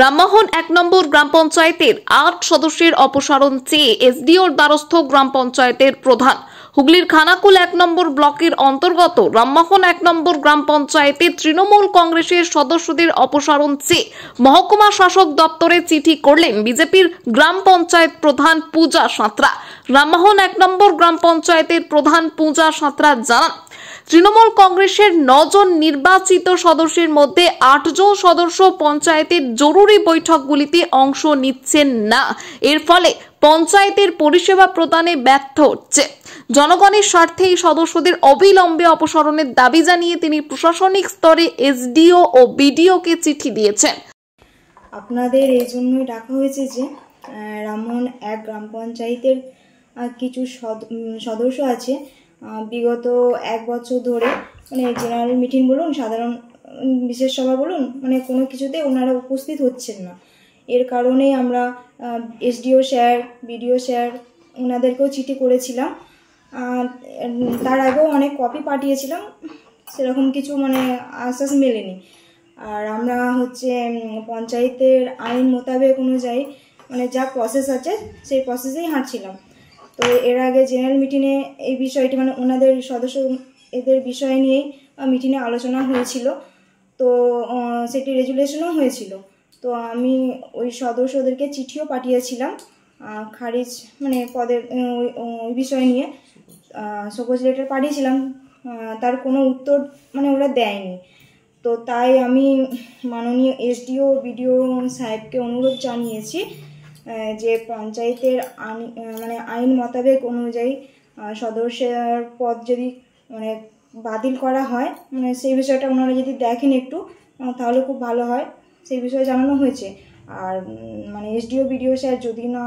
রামমোহন ১ নম্বর গ্রাম পঞ্চায়েতের ৮ সদস্যের অপসারণ চেয়ে এসডিওর দ্বারস্থ গ্রাম পঞ্চায়েতের প্রধান। হুগলির খানাকুল ১ নম্বর ব্লকের অন্তর্গত রামমোহন ১ নম্বর গ্রাম পঞ্চায়েতে তৃণমূল কংগ্রেসের সদস্যদের অপসারণ চেয়ে মহকুমা শাসক দপ্তরে চিঠি করলেন বিজেপির গ্রাম পঞ্চায়েত প্রধান পূজা সাঁতরা। রামমোহন ১ নম্বর গ্রাম পঞ্চায়েতের প্রধান পূজা সাঁতরা জানান, তৃণমূল কংগ্রেসের ৯ জন নির্বাচিত সদস্যের মধ্যে ৮ জন সদস্য পঞ্চায়েতের জরুরি বৈঠকগুলিতে অংশ নিচ্ছেন না। এর ফলে পঞ্চায়েতের পরিষেবা প্রদানে ব্যর্থ হচ্ছে। জনগণের স্বার্থে এই সদস্যদের অবিলম্বে অপসারণের দাবি জানিয়ে তিনি প্রশাসনিক স্তরে এসডিও ও বিডিওকে চিঠি দিয়েছেন। আপনাদের এই জন্যই ডাকা হয়েছে যে রামমোহন ১ গ্রাম পঞ্চায়েতের কিছু সদস্য আছে বিগত ১ বছর ধরে মানে জেনারেল মিটিং বলুন, সাধারণ বিশেষ সভা বলুন, মানে কোনো কিছুতে ওনারা উপস্থিত হচ্ছেন না। এর কারণেই আমরা এসডিও স্যার, বিডিও স্যার ওনাদেরকেও চিঠি করেছিলাম। তার আগেও অনেক কপি পাঠিয়েছিলাম, সেরকম কিছু মানে আশ্বাস মেলেনি। আর আমরা পঞ্চায়েতের আইন মোতাবেক অনুযায়ী মানে যা প্রসেস আছে সেই প্রসেসেই হাঁটছিলাম। তো এর আগে জেনারেল মিটিংয়ে এই বিষয়টি মানে ওনাদের সদস্য এদের বিষয় নিয়েই মিটিংয়ে আলোচনা হয়েছিল, তো সেটি রেজুলেশনও হয়েছিল। তো আমি ওই সদস্যদেরকে চিঠিও পাঠিয়েছিলাম খারিজ মানে পদের ওই বিষয় নিয়ে সবুজ লেটার পাঠিয়েছিলাম, তার কোনো উত্তর মানে ওরা দেয়নি। তো তাই আমি মাননীয় এসডিও বিডিও সাহেবকে অনুরোধ জানিয়েছি যে পঞ্চায়েতের মানে আইন মোতাবেক অনুযায়ী সদস্যের পদ যদি মানে বাতিল করা হয়, মানে সেই বিষয়টা ওনারা যদি দেখেন একটু তাহলে খুব ভালো হয়, সেই বিষয়ে জানানো হয়েছে। আর মানে এসডিও বিডিও স্যার যদি না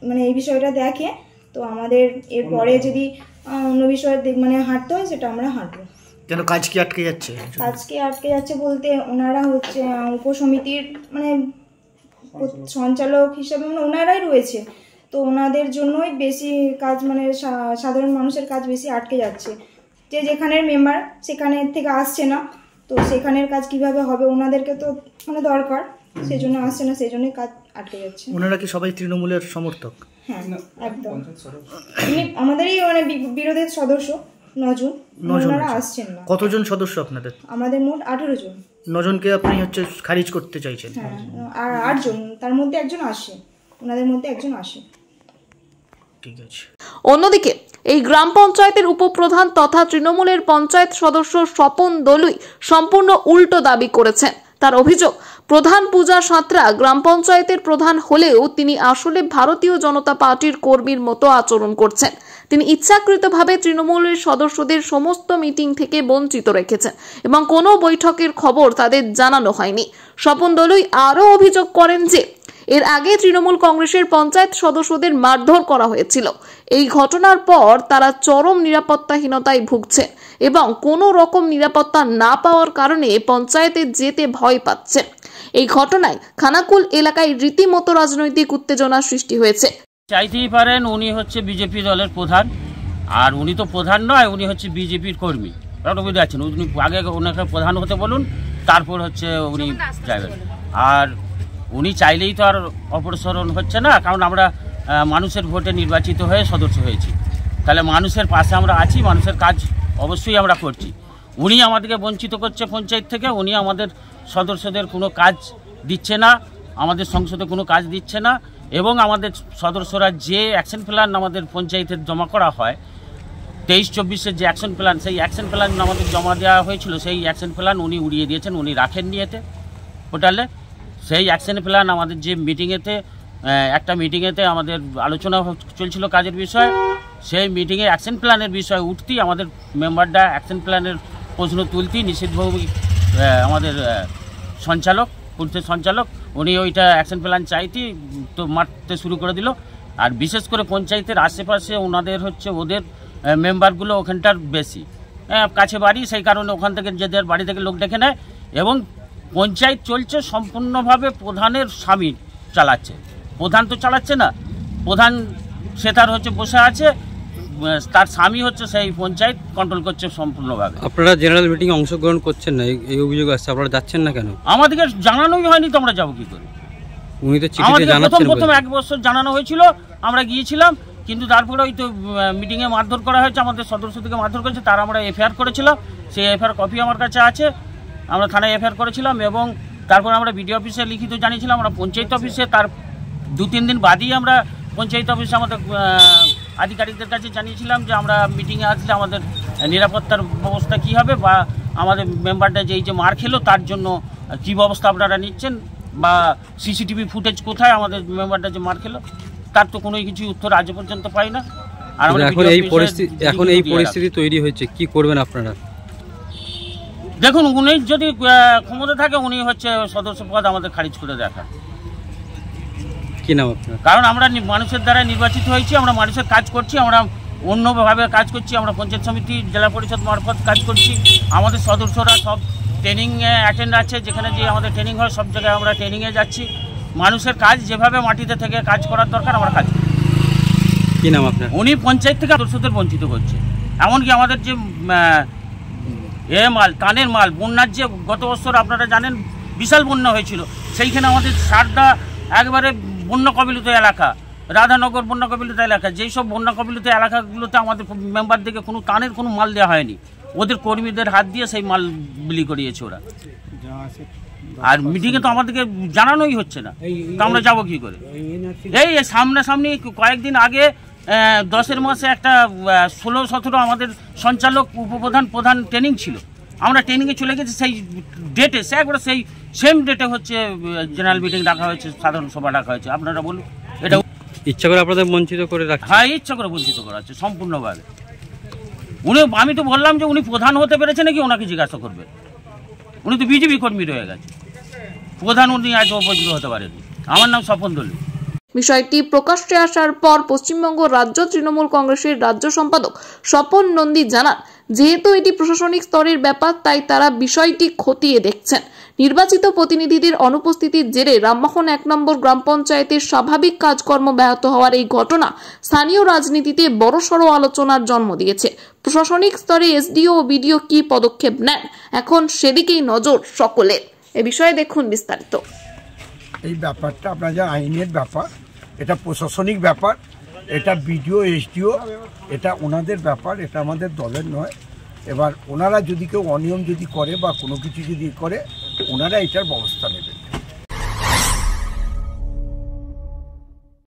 মানে এই বিষয়টা দেখে তো আমাদের এরপরে যদি অন্য বিষয়ে মানে হাঁটতে হয় সেটা আমরা হাঁটবো। কেন কাজ কি আটকে যাচ্ছে? কাজকে আটকে যাচ্ছে বলতে ওনারা উপসমিতির মানে সঞ্চালক হিসাবে মানে ওনারাই রয়েছে, তো ওনাদের জন্যই বেশি কাজ মানে সাধারণ মানুষের কাজ বেশি আটকে যাচ্ছে। যে যেখানের মেম্বার সেখানের থেকে আসছে না, তো সেখানের কাজ কিভাবে হবে, ওনাদেরকে তো মানে দরকার, সেই জন্য আসছে না, সেই জন্যই কাজ আটকে যাচ্ছে। ওনারা কি সবাই তৃণমূলের সমর্থক? হ্যাঁ একদম, আমাদেরই মানে বিরোধীর সদস্য ৯ জন, ওনারা আসছেন না। কতজন সদস্য আপনাদের? আমাদের মোট 18 জন। ৯ জনকে আপনি খারিজ করতে চাইছেন? হ্যাঁ, আর 8 জন, তার মধ্যে একজন আসে, ওনাদের মধ্যে একজন আসে। ঠিক আছে। অন্যদিকে এই গ্রাম পঞ্চায়েতের উপপ্রধান তথা তৃণমূলের পঞ্চায়েত সদস্য স্বপন দলুই সম্পূর্ণ উল্টো দাবি করেছেন। তার অভিযোগ, প্রধান পূজা সাঁতরা গ্রাম পঞ্চায়েতের প্রধান হলেও তিনি আসলে ভারতীয় জনতা পার্টির কর্মীর মতো আচরণ করছেন। তিনি ইচ্ছাকৃতভাবে তৃণমূলের সদস্যদের সমস্ত মিটিং থেকে বঞ্চিত রেখেছেন এবং কোনো বৈঠকের খবর তাদের জানানো হয়নি। স্বপন দলুই আরও অভিযোগ করেন যে এর আগে তৃণমূল কংগ্রেসের পঞ্চায়েত সদস্যদের মারধর করা হয়েছিল। এই ঘটনার পর তারা চরম নিরাপত্তাহীনতায় ভুগছেন এবং কোনো রকম নিরাপত্তা না পাওয়ার কারণে পঞ্চায়েতে যেতে ভয় পাচ্ছেন। এই ঘটনায় খানাকুল এলাকায় রীতিমতো রাজনৈতিক উত্তেজনা সৃষ্টি হয়েছে। চাইতেই পারেন উনি বিজেপি দলের প্রধান, আর উনি তো প্রধান নয়, উনি বিজেপির কর্মী। বুঝতে পারছেন, উনি আগে ওনাকে প্রধান হতে বলুন, তারপর উনি যাবেন। আর উনি চাইলেই তো আর অপসারণ হচ্ছে না, কারণ আমরা মানুষের ভোটে নির্বাচিত হয়ে সদস্য হয়েছি, তাহলে মানুষের পাশে আমরা আছি, মানুষের কাজ অবশ্যই আমরা করছি। উনি আমাদেরকে বঞ্চিত করছে পঞ্চায়েত থেকে, উনি আমাদের সদস্যদের কোনো কাজ দিচ্ছে না, আমাদের সংসদে কোনো কাজ দিচ্ছে না, এবং আমাদের সদস্যরা যে অ্যাকশন প্ল্যান আমাদের পঞ্চায়েতের জমা করা হয় 23-24-এর যে অ্যাকশন প্ল্যান, সেই অ্যাকশন প্ল্যান আমাদের জমা দেওয়া হয়েছিল, সেই অ্যাকশন প্ল্যান উনি উড়িয়ে দিয়েছেন, উনি রাখেননি এতে পোর্টালে। সেই অ্যাকশন প্ল্যান আমাদের যে একটা মিটিংয়েতে আমাদের আলোচনা চলছিল কাজের বিষয়, সেই মিটিংয়ে অ্যাকশন প্ল্যানের বিষয় উঠতেই আমাদের মেম্বাররা অ্যাকশন প্ল্যানের প্রশ্ন তুলতেই নিষিদ্ধবাবু আমাদের পূর্তের সঞ্চালক উনি ওইটা অ্যাকশন প্ল্যান চাইতেই তো মারতে শুরু করে দিল। আর বিশেষ করে পঞ্চায়েতের আশেপাশে ওদের মেম্বারগুলো ওখানটার বেশি কাছে বাড়ি, সেই কারণে ওখান থেকে যাদের বাড়ি থেকে লোক ডেকে নেয়, এবং পঞ্চায়েত চলছে সম্পূর্ণভাবে প্রধানের স্বামী চালাচ্ছে। প্রধান তো চালাচ্ছে না, প্রধান সে তার বসে আছে, তার স্বামী সেই পঞ্চায়েত কন্ট্রোল করছে সম্পূর্ণভাবে। আপনারা জেনারেল মিটিংয়ে অংশগ্রহণ করছেন না, এই অভিযোগ আসছে, আপনারা যাচ্ছেন না কেন? আমাদেরকে জানানোই হয়নি, তো আমরা যাবো কি করে? উনি তো চিঠিতে আমাদের জানাচ্ছেন প্রথম 1 বছর জানানো হয়েছিল, আমরা গিয়েছিলাম, কিন্তু তারপরে ওই তো মিটিংয়ে মারধর করা হয়েছে, আমাদের সদস্য থেকে মারধর করেছে, তার আমরা এফআইআর করেছিলাম। সেই এফআইআর কপি আমার কাছে আছে, আমরা থানায় এফআইআর করেছিলাম এবং তারপর আমরা বিডিও অফিসে লিখিত জানিয়েছিলাম, আমরা পঞ্চায়েত অফিসে তার 2-3 দিন বাদেই আমরা পঞ্চায়েত অফিসে আমাদের আধিকারিকদের কাছে জানিয়েছিলাম যে আমরা মিটিংয়ে আসলে আমাদের নিরাপত্তার ব্যবস্থা কী হবে, বা আমাদের মেম্বারটা যেই যে মার খেলো তার জন্য কী ব্যবস্থা আপনারা নিচ্ছেন, বা সিসিটিভি ফুটেজ কোথায় আমাদের মেম্বারটা যে মার খেলো, তার তো কোনো কিছু উত্তর আজ পর্যন্ত পাই না। আর এখন এই পরিস্থিতি তৈরি হয়েছে, কি করবেন আপনারা? দেখুন, উনি যদি ক্ষমতা থাকে উনি হচ্ছে সদস্য পদ আমাদের খারিজ করে দেখা। কি নাম আপনার? কারণ আমরা মানুষের দ্বারা নির্বাচিত হয়েছি, আমরা মানুষের কাজ করছি, আমরা অন্যভাবে কাজ করছি, আমরা পঞ্চায়েত সমিতি জেলা পরিষদ মারফত কাজ করছি। আমাদের সদস্যরা সব ট্রেনিংয়ে অ্যাটেন্ড আছে, যেখানে যে আমাদের ট্রেনিং হয় সব জায়গায় আমরা ট্রেনিংয়ে যাচ্ছি। মানুষের কাজ যেভাবে মাটিতে থেকে কাজ করার দরকার আমরা কাজ করি। কি নাম আপনার? উনি পঞ্চায়েত থেকে সদস্যদের বঞ্চিত করছে। এমনকি আমাদের যে কানের মাল বন্যার যে গত বছর আপনারা জানেন বিশাল বন্যা হয়েছিল, সেইখানে আমাদের সারদা একবারে বন্যা কবলিত এলাকা, রাধানগর বন্যা কবলিত এলাকা, যেই সব বন্যা কবলিত এলাকাগুলোতে আমাদের মেম্বারদেরকে কোনো কানের কোনো মাল দেওয়া হয়নি, ওদের কর্মীদের হাত দিয়ে সেই মাল বিলি করিয়েছে ওরা। আর মিটিংয়ে তো আমাদেরকে জানানোই হচ্ছে না, তো আমরা যাবো কী করে? এই সামনাসামনি কয়েকদিন আগে 10 মাসে একটা 16-17 আমাদের সঞ্চালক উপপ্রধান প্রধান ট্রেনিং ছিল, আমরা ট্রেনিংয়ে চলে গেছি, সেই ডেটে একবারে সেই সেম ডেটে হচ্ছে জেনারেল মিটিং ডাকা হয়েছে, সাধারণ সভা ডাকা হয়েছে। আপনারা বলুন, এটা ইচ্ছা করে আপনাদের বঞ্চিত করে রাখছে? হ্যাঁ, ইচ্ছা করে বঞ্চিত করা হচ্ছে সম্পূর্ণভাবে। আমি তো বললাম যে উনি প্রধান হতে পেরেছে নাকি, ওনাকে জিজ্ঞাসা করবে। উনি তো বিজেপি কর্মী রয়ে গেছে, প্রধান উনি আজ পর্যন্ত হতে পারেনি। আমার নাম স্বপন দলু। বিষয়টি প্রকাশ্যে আসার পর পশ্চিমবঙ্গ রাজ্য তৃণমূল কংগ্রেসের রাজ্য সম্পাদক স্বপন নন্দী জানান, যেহেতু এটি প্রশাসনিক স্তরের ব্যাপার, তাই তারা বিষয়টি খতিয়ে দেখছেন। নির্বাচিত প্রতিনিধিদের অনুপস্থিতির জেরে রামমোহন 1 নম্বর গ্রাম পঞ্চায়েতের স্বাভাবিক কাজকর্ম ব্যাহত হওয়ার এই ঘটনা স্থানীয় রাজনীতিতে বড়সড় আলোচনার জন্ম দিয়েছে। প্রশাসনিক স্তরে এসডিও ও বিডিও কি পদক্ষেপ নেন, এখন সেদিকেই নজর সকলের। এ বিষয়ে দেখুন বিস্তারিত। এই ব্যাপারটা আপনার যা আইনের ব্যাপার, এটা প্রশাসনিক ব্যাপার, এটা বিডিও এসডিও, এটা ওনাদের ব্যাপার, এটা আমাদের দলের নয়। এবার ওনারা যদি কেউ অনিয়ম যদি করে বা কোনো কিছু যদি করে, ওনারা এটার ব্যবস্থা নেবে।